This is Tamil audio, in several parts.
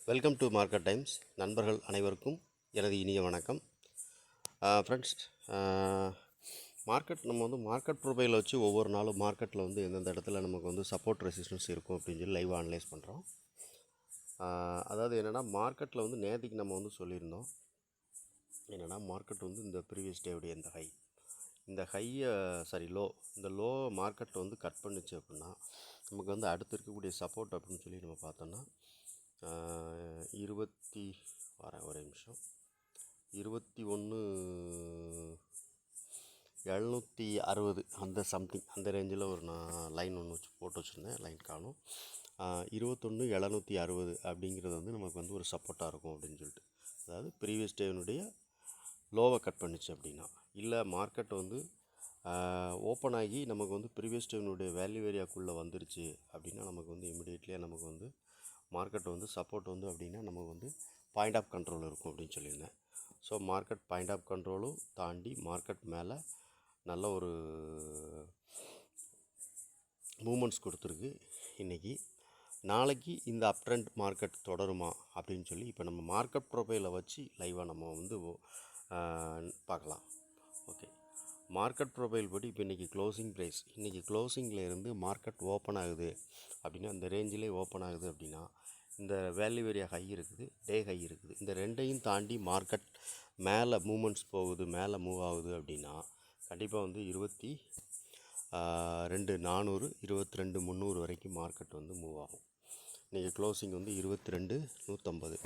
Welcome to market times. நண்பர்கள் அனைவருக்கும் எனது இனிய வணக்கம். ஃப்ரெண்ட்ஸ், மார்க்கெட் ப்ரொஃபைலை வச்சு ஒவ்வொரு நாளும் மார்க்கெட்டில் எந்தெந்த இடத்துல நமக்கு சப்போர்ட் ரெசிஸ்டன்ஸ் இருக்கும் அப்படின்னு சொல்லி லைவாக அனலைஸ் பண்ணுறோம். அதாவது என்னென்னா, மார்க்கெட்டில் நேற்றுக்கு நம்ம சொல்லியிருந்தோம் என்னென்னா, மார்க்கெட் இந்த ப்ரீவியஸ் டேவுடைய இந்த லோ மார்க்கெட் கட் பண்ணிச்சு அப்படின்னா நமக்கு அடுத்து இருக்கக்கூடிய சப்போர்ட் அப்படின்னு சொல்லி நம்ம பார்த்தோன்னா 21,760 அந்த சம்திங் அந்த ரேஞ்சில் நான் லைன் ஒன்று போட்டு வச்சுருந்தேன். லைன் காணும் 21,760 அப்படிங்கிறது நமக்கு ஒரு சப்போர்ட்டாக இருக்கும் அப்படின்னு சொல்லிட்டு. அதாவது ப்ரீவியஸ் டேனுடைய லோவை கட் பண்ணிச்சு அப்படின்னா, இல்லை மார்க்கெட் ஓப்பன் ஆகி நமக்கு ப்ரீவியஸ் டேனுடைய வேல்யூ ஏரியாக்குள்ளே வந்துருச்சு அப்படின்னா நமக்கு இமிடியேட்லியாக நமக்கு மார்க்கெட் சப்போர்ட் அப்படின்னா நமக்கு பாயிண்ட் ஆஃப் கண்ட்ரோல் இருக்கும் அப்படின்னு சொல்லியிருந்தேன். ஸோ மார்க்கெட் பாயிண்ட் ஆஃப் கண்ட்ரோலும் தாண்டி மார்க்கெட் மேலே நல்ல ஒரு மூமெண்ட்ஸ் கொடுத்துருக்கு இன்றைக்கி. நாளைக்கு இந்த அப் ட்ரெண்ட் மார்க்கெட் தொடருமா அப்படின்னு சொல்லி இப்போ நம்ம மார்க்கெட் ப்ரொஃபைலை வச்சு லைவாக நம்ம பார்க்கலாம். ஓகே, மார்க்கெட் ப்ரொஃபைல் படி இப்போ இன்றைக்கி க்ளோசிங் ப்ரைஸ், இன்றைக்கி க்ளோசிங்கில் இருந்து மார்க்கெட் ஓப்பன் ஆகுது அப்படின்னா, இந்த ரேஞ்சிலே ஓப்பன் ஆகுது அப்படின்னா, இந்த வேல்யூ ஏரியா ஹை இருக்குது, டே ஹை இருக்குது, இந்த ரெண்டையும் தாண்டி மார்க்கெட் மேலே மூமெண்ட்ஸ் போகுது, மேலே மூவ் ஆகுது அப்படின்னா கண்டிப்பாக 22,400 22,300 வரைக்கும் மார்க்கெட் மூவ் ஆகும். இன்றைக்கி க்ளோசிங் 22,150.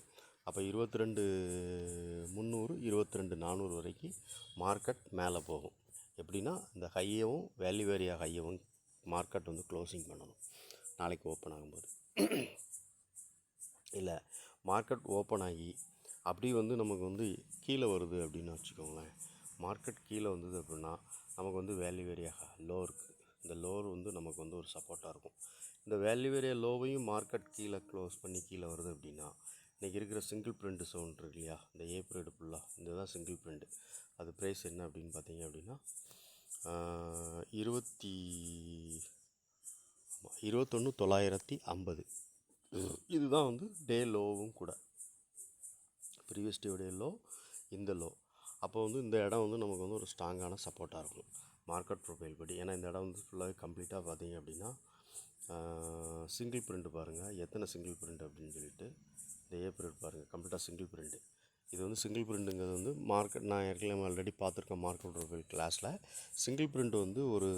அப்போ 22,300 22,400 வரைக்கும் மார்க்கெட் மேலே போகும். எப்படின்னா, இந்த ஹையவும் வேல்யூ ஏரியா ஹையவும் மார்க்கெட் க்ளோசிங் பண்ணணும் நாளைக்கு ஓப்பன் ஆகும்போது. இல்லை மார்க்கெட் ஓப்பன் ஆகி அப்படி நமக்கு கீழே வருது அப்படின்னு வச்சுக்கோங்களேன். மார்க்கெட் கீழே வந்தது அப்படின்னா நமக்கு வேல்யூ ஏரியா லோ இருக்குது. இந்த லோர் நமக்கு ஒரு சப்போர்ட்டாக இருக்கும். இந்த வேல்யூ ஏரியா லோவையும் மார்க்கெட் கீழே க்ளோஸ் பண்ணி கீழே வருது அப்படின்னா, இன்றைக்கி இருக்கிற சிங்கிள் பிரிண்ட் சோன் இருக்கு இல்லையா, இந்த ஏப்ரல் ஃபுல்லாக இந்த தான் சிங்கிள் பிரிண்ட். அது ப்ரைஸ் என்ன அப்படின்னு பார்த்தீங்க அப்படின்னா 21,950. இதுதான் டே லோவும் கூட. ப்ரீவியஸ் டேவுடைய லோ, இந்த லோ. அப்போ இந்த இடம் நமக்கு ஒரு ஸ்ட்ராங்கான சப்போர்ட்டாக இருக்கும் மார்க்கெட் ப்ரொஃபைல் படி. ஏன்னா இந்த இடம் ஃபுல்லாகவே கம்ப்ளீட்டாக பார்த்தீங்க அப்படின்னா சிங்கிள் பிரிண்ட் பாருங்கள், எத்தனை சிங்கிள் பிரிண்ட் அப்படின்னு சொல்லிட்டு. இந்த ஏப்ரல் பாருங்கள், கம்ப்ளீட்டாக சிங்கிள் பிரிண்ட்டு. இது சிங்கிள் பிரிண்ட்டுங்கிறது மார்க்கெட், நான் ஏற்கனவே ஆல்ரெடி பார்த்துருக்கேன் மார்க்கெட் ப்ரொஃபைல் கிளாஸில். சிங்கிள் பிரிண்ட் ஒரு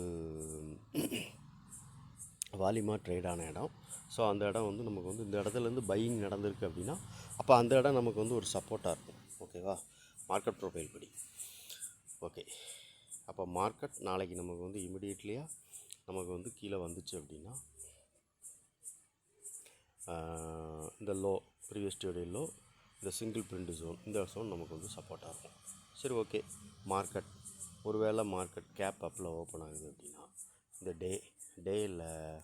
வால்யூமாக ட்ரேடான இடம். ஸோ அந்த இடம் நமக்கு இந்த இடத்துலேருந்து பையிங் நடந்திருக்கு அப்படின்னா அப்போ அந்த இடம் நமக்கு ஒரு சப்போர்ட்டாக இருக்கும். ஓகேவா, மார்க்கெட் ப்ரொஃபைல் படி. ஓகே, அப்போ மார்க்கெட் நாளைக்கு நமக்கு இமிடியேட்லியாக நமக்கு கீழே வந்துச்சு அப்படின்னா இந்த லோ, ப்ரீவியஸ் டேவுடைய லோ, இந்த சிங்கிள் பிரிண்ட் ஜோன், இந்த ஜோன் நமக்கு சப்போர்ட்டாக இருக்கும். சரி, ஓகே. மார்க்கெட் ஒருவேளை மார்க்கெட் கேப் அப்பில் ஓப்பன் ஆகுது அப்படின்னா, இந்த டேயில்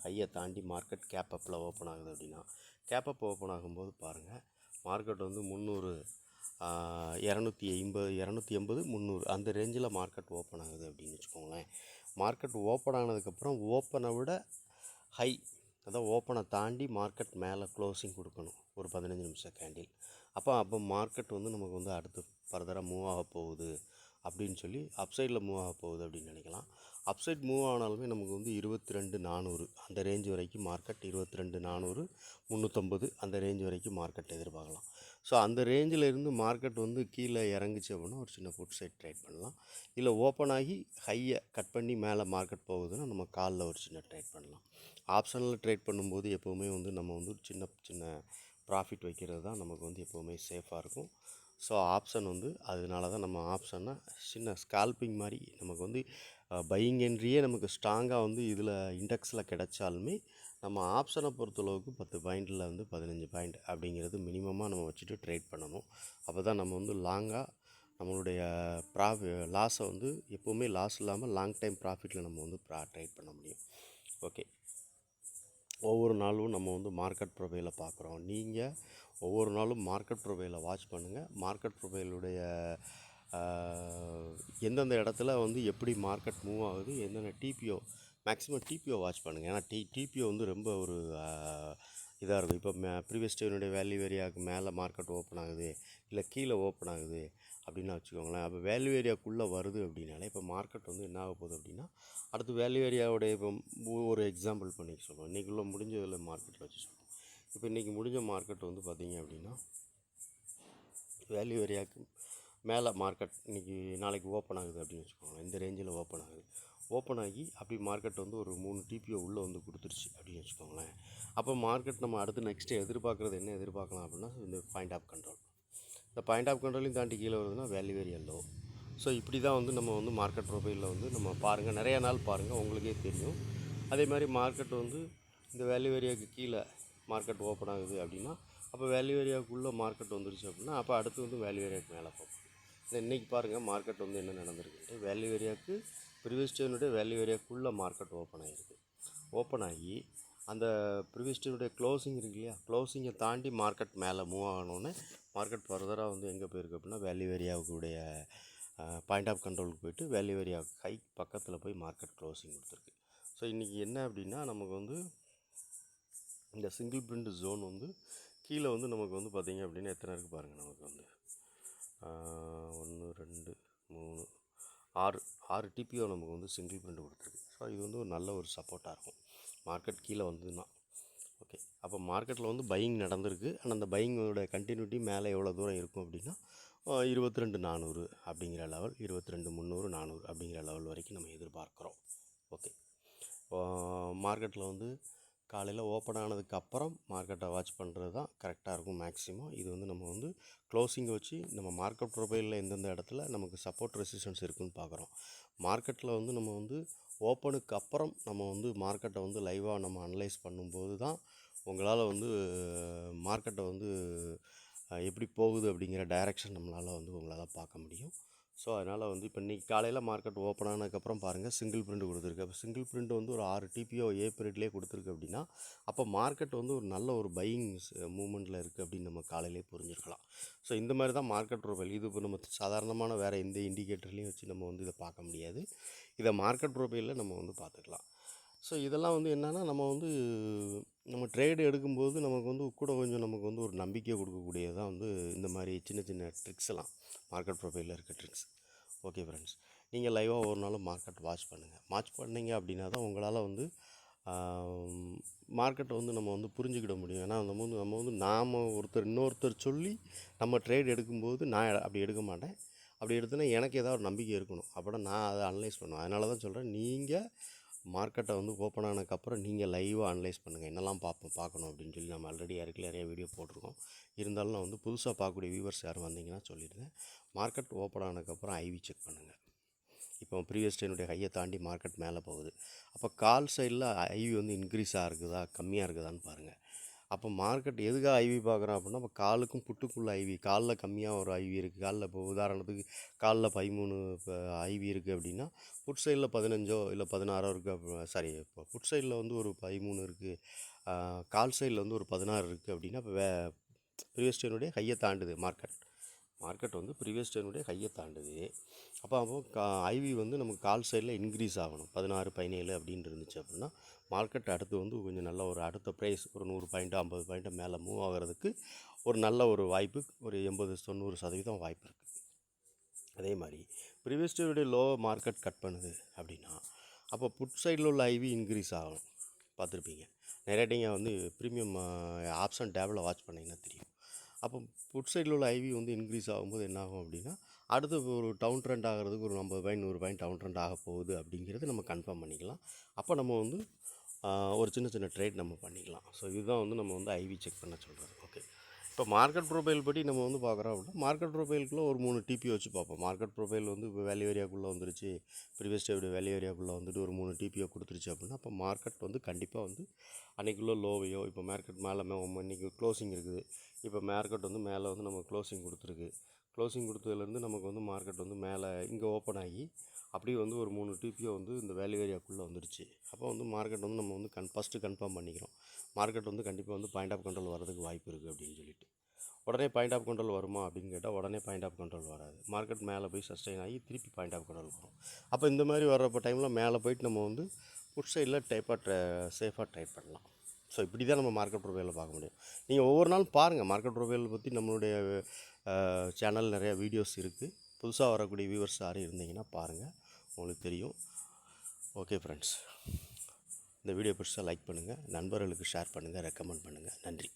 ஹையை தாண்டி மார்க்கெட் கேப் அப்பில் ஓப்பன் ஆகுது அப்படின்னா, கேப் அப் ஓப்பன் ஆகும்போது பாருங்கள், மார்க்கெட் 300 250 280 300 அந்த ரேஞ்சில் மார்க்கெட் ஓப்பன் ஆகுது அப்படின்னு வச்சுக்கோங்களேன். மார்க்கெட் ஓப்பன் ஆனதுக்கப்புறம் ஓப்பனை விட ஹை, அதான் ஓப்பனை தாண்டி மார்க்கெட் மேலே க்ளோசிங் கொடுக்கணும் ஒரு 15 நிமிஷம் கேண்டில். அப்போ மார்க்கெட் நமக்கு அடுத்து ஃபர்தராக மூவ் ஆக போகுது அப்படின்னு சொல்லி அப்சைடில் மூவ் ஆக போகுது அப்படின்னு நினைக்கலாம். அப்சைட் மூவ் ஆனாலுமே நமக்கு 22,400 அந்த ரேஞ்ச் வரைக்கும் மார்க்கெட் 22,400 350 அந்த ரேஞ்ச் வரைக்கும் மார்க்கெட் எதிர்பார்க்கலாம். ஸோ அந்த ரேஞ்சில் இருந்து மார்க்கெட் கீழே இறங்குச்சு அப்படின்னா ஒரு சின்ன புட் சைட் ட்ரேட் பண்ணலாம். இல்லை ஓப்பன் ஆகி ஹையை கட் பண்ணி மேலே மார்க்கெட் போகுதுன்னா நம்ம காலில் ஒரு சின்ன ட்ரேட் பண்ணலாம். ஆப்ஷனில் ட்ரேட் பண்ணும்போது எப்போவுமே நம்ம சின்ன சின்ன ப்ராஃபிட் வைக்கிறது தான் நமக்கு எப்போவுமே சேஃபாக இருக்கும். ஸோ ஆப்ஷன் அதனால தான் நம்ம ஆப்ஷனை சின்ன ஸ்கால்பிங் மாதிரி நமக்கு பையிங் என்ட்ரியே நமக்கு ஸ்ட்ராங்காக இதில் இண்டெக்ஸில் கிடைச்சாலுமே நம்ம ஆப்ஷனை பொறுத்தளவுக்கு 10 பாயிண்டில் 15 பாயிண்ட் அப்படிங்கிறது மினிமமாக நம்ம வச்சுட்டு ட்ரேட் பண்ணணும். அப்போ தான் நம்ம லாங்காக நம்மளுடைய லாஸை எப்போவுமே லாஸ் இல்லாமல் லாங் டைம் ப்ராஃபிட்டில் நம்ம ட்ரேட் பண்ண முடியும். ஓகே, ஒவ்வொரு நாளும் நம்ம மார்க்கெட் ப்ரொஃபைலை பார்க்குறோம். நீங்கள் ஒவ்வொரு நாளும் மார்க்கெட் ப்ரொஃபைலை வாட்ச் பண்ணுங்கள். மார்க்கெட் ப்ரொஃபைலுடைய எந்தெந்த இடத்துல எப்படி மார்க்கெட் மூவ் ஆகுது, என்னென்ன டிபிஓ, மேக்ஸிமம் டிபிஓ வாட்ச் பண்ணுங்கள். ஏன்னா டிபிஓ ரொம்ப ஒரு இதாக இருக்கும். இப்போ ப்ரீவியஸ் டேனுடைய வேல்யூ ஏரியாவுக்கு மேலே மார்க்கெட் ஓப்பன் ஆகுது, இல்லை கீழே ஓப்பன் ஆகுது அப்படின்னு வச்சுக்கோங்களேன். அப்போ வேல்யூ ஏரியாக்குள்ளே வருது அப்படின்னாலே இப்போ மார்க்கெட் வந்து என்ன ஆக போகுது அப்படின்னா, அடுத்து வேல்யூ ஏரியாவுடைய இப்போ ஒரு எக்ஸாம்பிள் பண்ணி சொல்லுவோம். இன்றைக்குள்ளே முடிஞ்சதில் மார்க்கெட்டில் வச்சு சொல்லுவோம். இப்போ இன்றைக்கி முடிஞ்ச மார்க்கெட் வந்து பார்த்திங்க அப்படின்னா, வேல்யூ ஏரியாவுக்கு மேலே மார்க்கெட் இன்றைக்கி நாளைக்கு ஓப்பன் ஆகுது அப்படின்னு வச்சுக்கோங்களேன். இந்த ரேஞ்சில் ஓப்பன் ஆகுது. ஓப்பன் ஆகி அப்படி மார்க்கெட் வந்து ஒரு 3 டிபிஓ உள்ளே வந்து கொடுத்துருச்சு அப்படின்னு வச்சுக்கோங்களேன். அப்போ மார்க்கெட் நம்ம அடுத்து நெக்ஸ்ட்டு எதிர்பார்க்குறது என்ன எதிர்பார்க்கலாம் அப்படின்னா, இந்த பாயிண்ட் ஆஃப் கண்ட்ரோல். இந்த பாயிண்ட் ஆஃப் கண்ட்ரோலையும் தாண்டி கீழே வருதுன்னா வேல்யூ ஏரியா லோ. ஸோ இப்படி தான் வந்து நம்ம வந்து மார்க்கெட் ப்ரொஃபைலில் வந்து நம்ம பாருங்கள், நிறையா நாள் பாருங்கள், உங்களுக்கே தெரியும். அதே மாதிரி மார்க்கெட் வந்து இந்த வேல்யூ ஏரியாவுக்கு கீழே மார்க்கெட் ஓப்பன் ஆகுது அப்படின்னா, அப்போ வேல்யூ ஏரியாவுக்குள்ளே மார்க்கெட் வந்துருச்சு அப்படின்னா, அப்போ அடுத்து வந்து வேல்யூ ஏரியாவுக்கு மேலே போகும். இன்றைக்கி பாருங்கள் மார்க்கெட் வந்து என்ன நடந்திருக்குன்ட்டு, வேல்யூ ஏரியாவுக்கு ப்ரீவியஸ் டேனுடைய வேல்யூ ஏரியாவுக்குள்ளே மார்க்கெட் ஓப்பன் ஆகிருக்கு. ஓப்பன் ஆகி அந்த ப்ரீவியஸ் டேனுடைய க்ளோசிங் இருக்கு இல்லையா, க்ளோசிங்கை தாண்டி மார்க்கெட் மேலே மூவ் ஆகணுன்னு மார்க்கெட் ஃபர்தராக வந்து எங்கே போயிருக்கு அப்படின்னா, வேல்யூ ஏரியாவுக்குடைய பாயிண்ட் ஆஃப் கண்ட்ரோலுக்கு போயிட்டு வேல்யூ ஏரியா ஹை பக்கத்தில் போய் மார்க்கெட் க்ளோசிங் கொடுத்துருக்கு. ஸோ இன்றைக்கி என்ன அப்படின்னா, நமக்கு வந்து இந்த சிங்கிள் பிரிண்ட் ஜோன் வந்து கீழே வந்து நமக்கு வந்து பார்த்திங்க அப்படின்னா எத்தனை இருக்குது பாருங்கள். நமக்கு வந்து 1 2 3 6 டிபிஓ நமக்கு வந்து சிங்கிள் பிரிண்ட் கொடுத்துருக்கு. ஸோ இது வந்து ஒரு நல்ல ஒரு சப்போர்ட்டாக இருக்கும் மார்க்கெட் கீழே வந்ததுன்னா. ஓகே, அப்போ மார்க்கெட்டில் வந்து பையிங் நடந்திருக்கு. ஆனால் அந்த பையிங்கோட கண்டினியூட்டி மேலே எவ்வளோ தூரம் இருக்கும் அப்படின்னா 22,400 அப்படிங்கிற லெவல், 22,300 400 அப்படிங்கிற லெவல் வரைக்கும் நம்ம எதிர்பார்க்குறோம். ஓகே, மார்க்கெட்டில் வந்து காலையில் ஓப்பன் ஆனதுக்கப்புறம் மார்க்கெட்டை வாட்ச் பண்ணுறது தான் கரெக்டாக இருக்கும் மேக்ஸிமம். இது வந்து நம்ம வந்து க்ளோசிங்கை வச்சு நம்ம மார்க்கெட் ப்ரொஃபைலில் எந்தெந்த இடத்துல நமக்கு சப்போர்ட் ரெசிஸ்டன்ஸ் இருக்குதுன்னு பார்க்குறோம். மார்க்கெட்டில் வந்து நம்ம வந்து ஓப்பனுக்கு அப்புறம் நம்ம வந்து மார்க்கெட்டை வந்து லைவாக நம்ம அனலைஸ் பண்ணும்போது தான் உங்களால் வந்து மார்க்கெட்டை வந்து எப்படி போகுது அப்படிங்கிற டைரெக்ஷன் நம்மளால் வந்து உங்களால் பார்க்க முடியும். ஸோ அதனால் வந்து இப்போ இன்றைக்கி காலையில் மார்க்கெட் ஓப்பன் ஆனதுக்கப்புறம் பாருங்கள் சிங்கிள் பிரிண்ட் கொடுத்துருக்கு. அப்போ சிங்கிள் பிரிண்ட் வந்து ஒரு 6 டிபிஓ ஏ பீரியட்லேயே கொடுத்துருக்கு அப்படின்னா, அப்போ மார்க்கெட் வந்து ஒரு நல்ல ஒரு பையிங் மூமெண்ட்டில் இருக்குது அப்படின்னு நம்ம காலையிலே புரிஞ்சிருக்கலாம். ஸோ இந்த மாதிரி தான் மார்க்கெட் ப்ரொஃபைல். இது இப்போ நம்ம சாதாரணமான வேறு எந்த இண்டிகேட்டர்லேயும் வச்சு நம்ம வந்து இதை பார்க்க முடியாது. இதை மார்க்கெட் ப்ரொஃபைலில் நம்ம வந்து பார்த்துக்கலாம். ஸோ இதெல்லாம் வந்து என்னென்னா, நம்ம வந்து நம்ம ட்ரேடு எடுக்கும்போது நமக்கு வந்து கூட கொஞ்சம் நமக்கு வந்து ஒரு நம்பிக்கையை கொடுக்கக்கூடியது தான் வந்து இந்த மாதிரி சின்ன சின்ன ட்ரிக்ஸ் எல்லாம், மார்க்கெட் ப்ரொஃபைலில் இருக்க ட்ரிக்ஸ். ஓகே ஃப்ரெண்ட்ஸ், நீங்கள் லைவாக ஒரு நாள் மார்க்கெட் வாட்ச் பண்ணுங்கள். வாட்ச் பண்ணிங்க அப்படின்னா தான் உங்களால் வந்து மார்க்கெட்டை வந்து நம்ம வந்து புரிஞ்சுக்கிட முடியும். ஏன்னா நம்ம வந்து நாம் இன்னொருத்தர் சொல்லி நம்ம ட்ரேட் எடுக்கும்போது நான் அப்படி எடுக்க மாட்டேன். அப்படி எடுத்தோன்னா எனக்கு ஏதாவது ஒரு நம்பிக்கை இருக்கணும். அப்போ நான் அதை அனலைஸ் பண்ணுவேன். அதனால தான் சொல்கிறேன், நீங்கள் மார்க்கெட்டை வந்து ஓப்பன் ஆனதுக்கப்புறம் நீங்கள் லைவாக அனலைஸ் பண்ணுங்கள். என்னெல்லாம் பார்க்கணும் அப்படின்னு சொல்லி நம்ம ஆல்ரெடி நிறைய வீடியோ போட்டிருக்கோம். இருந்தாலும் நான் வந்து புதுசாக பார்க்கக்கூடிய வியூவர்ஸ் யாரும் வந்தீங்கன்னா சொல்லிடுறேன். மார்க்கெட் ஓப்பன் ஆனதுக்கப்புறம் ஐவி செக் பண்ணுங்கள். இப்போ ப்ரீவியஸ் டேனுடைய ஹையை தாண்டி மார்க்கெட் மேலே போகுது. அப்போ கால் சைடில் ஐவி வந்து இன்க்ரீஸாக இருக்குதா கம்மியாக இருக்குதான்னு பாருங்கள். அப்போ மார்க்கெட் எதுக்காக ஐவி பார்க்குறோம் அப்படின்னா, இப்போ காலுக்கும் புட்டுக்குள்ளே ஐவி, காலில் கம்மியாக ஒரு ஐவி இருக்குது. காலில் இப்போ உதாரணத்துக்கு காலில் 13 இப்போ ஐவி இருக்குது அப்படின்னா, புட் சைடில் 15 இல்லை 16 இருக்குது. சாரி, இப்போ புட் சைடில் வந்து ஒரு 13 இருக்குது, கால் சைடில் வந்து ஒரு 16 இருக்குது அப்படின்னா, இப்போ ப்ரீவியஸ் டேனுடைய ஹையை தாண்டுது மார்க்கெட் வந்து ப்ரீவியஸ் டேனுடைய ஹையை தாண்டுது. அப்போ ஐவி வந்து நமக்கு கால் சைடில் இன்க்ரீஸ் ஆகணும். 16 17 அப்படின்னு இருந்துச்சு அப்படின்னா, மார்க்கெட் அடுத்து வந்து கொஞ்சம் நல்ல ஒரு அடுத்த ப்ரைஸ் ஒரு 100 பாயிண்ட்டு 50 பாயிண்ட்டு மேலே மூவ் ஆகிறதுக்கு ஒரு நல்ல ஒரு வாய்ப்பு, ஒரு 80-90% வாய்ப்பு இருக்குது. அதே மாதிரி ப்ரீவியஸ் டேனுடைய லோ மார்க்கெட் கட் பண்ணுது அப்படின்னா, அப்போ புட் சைடில் உள்ள ஐவி இன்க்ரீஸ் ஆகணும். பார்த்துருப்பீங்க நிறைய டைம் வந்து ப்ரீமியம் ஆப்ஷன் டேபில் வாட்ச் பண்ணிங்கன்னா தெரியும். அப்போ புட் சைடில் உள்ள ஐவி வந்து இன்க்ரீஸ் ஆகும்போது என்ன ஆகும் அப்படின்னா, அடுத்து ஒரு டவுன் ட்ரெண்ட் ஆகிறதுக்கு ஒரு 50 பாயிண்ட் 100 பாயிண்ட் டவுன் ட்ரெண்ட் ஆக போகுது அப்படிங்கிறது நம்ம கன்ஃபார்ம் பண்ணிக்கலாம். அப்போ நம்ம வந்து ஒரு சின்ன சின்ன ட்ரேட் நம்ம பண்ணிக்கலாம். ஸோ இதுதான் வந்து நம்ம வந்து ஐவி செக் பண்ண சொல்கிறது. ஓகே, இப்போ மார்க்கெட் ப்ரொஃபைல் படி நம்ம வந்து பார்க்குறோம் அப்படின்னா, மார்க்கெட் ப்ரொஃபைலுக்குள்ளே ஒரு 3 டிபி வச்சு பார்ப்போம். மார்க்கெட் ப்ரொஃபைல் வந்து இப்போ வேல்யூ ஏரியாக்குள்ளே வந்துருச்சு, ப்ரீவியஸ் டேவுடைய வேல்யூ ஏரியாக்குள்ளே வந்துட்டு ஒரு 3 டிபிஓ கொடுத்துருச்சு அப்படின்னா, அப்போ மார்க்கெட் வந்து கண்டிப்பாக வந்து அன்றைக்குள்ளே லோவையோ, இப்போ மார்க்கெட் மேலே இன்றைக்கி க்ளோசிங் இருக்குது, இப்போ மார்க்கெட் வந்து மேலே வந்து நம்ம க்ளோசிங் கொடுத்துருக்கு. க்ளோசிங் கொடுத்ததுலேருந்து நமக்கு வந்து மார்க்கெட் வந்து மேலே இங்கே ஓப்பன் ஆகி அப்படியே வந்து ஒரு 3 டிபிஓ வந்து இந்த வேல்யூ ஏரியாக்குள்ளே வந்துருச்சு. அப்போ வந்து மார்க்கெட் வந்து நம்ம வந்து ஃபஸ்ட்டு கன்ஃபார்ம் பண்ணிக்கிறோம், மார்க்கெட் வந்து கண்டிப்பாக வந்து பாயிண்ட் ஆஃப் கண்ட்ரோல் வரதுக்கு வாய்ப்பு இருக்குது அப்படின்னு சொல்லிட்டு. உடனே பாயிண்ட் ஆஃப் கண்ட்ரோல் வருமா அப்படின்னு கேட்டால் உடனே பாயிண்ட் ஆஃப் கண்ட்ரோல் வராது. மார்க்கெட் மேலே போய் சஸ்டெயின் ஆகி திருப்பி பாயிண்ட் ஆஃப் கண்ட்ரோல் வரும். அப்போ இந்த மாதிரி வர்றப்போ டைமில் மேலே போயிட்டு நம்ம வந்து புட் சைடில் சேஃபாக ட்ரேட் பண்ணலாம். ஸோ இப்படி தான் நம்ம மார்க்கெட் ப்ரொஃபைலில் பார்க்க முடியும். நீங்கள் ஒவ்வொரு நாளும் பாருங்கள், மார்க்கெட் ப்ரொஃபைல் பற்றி நம்மளுடைய சேனல் நிறையா வீடியோஸ் இருக்குது. புதுசாக வரக்கூடிய வியூவர்ஸ் யாரும் இருந்தீங்கன்னா பாருங்கள், உங்களுக்கு தெரியும். ஓகே ஃப்ரெண்ட்ஸ், இந்த வீடியோ பிடிச்சா லைக் பண்ணுங்கள், நண்பர்களுக்கு ஷேர் பண்ணுங்கள், ரெக்கமெண்ட் பண்ணுங்கள். நன்றி.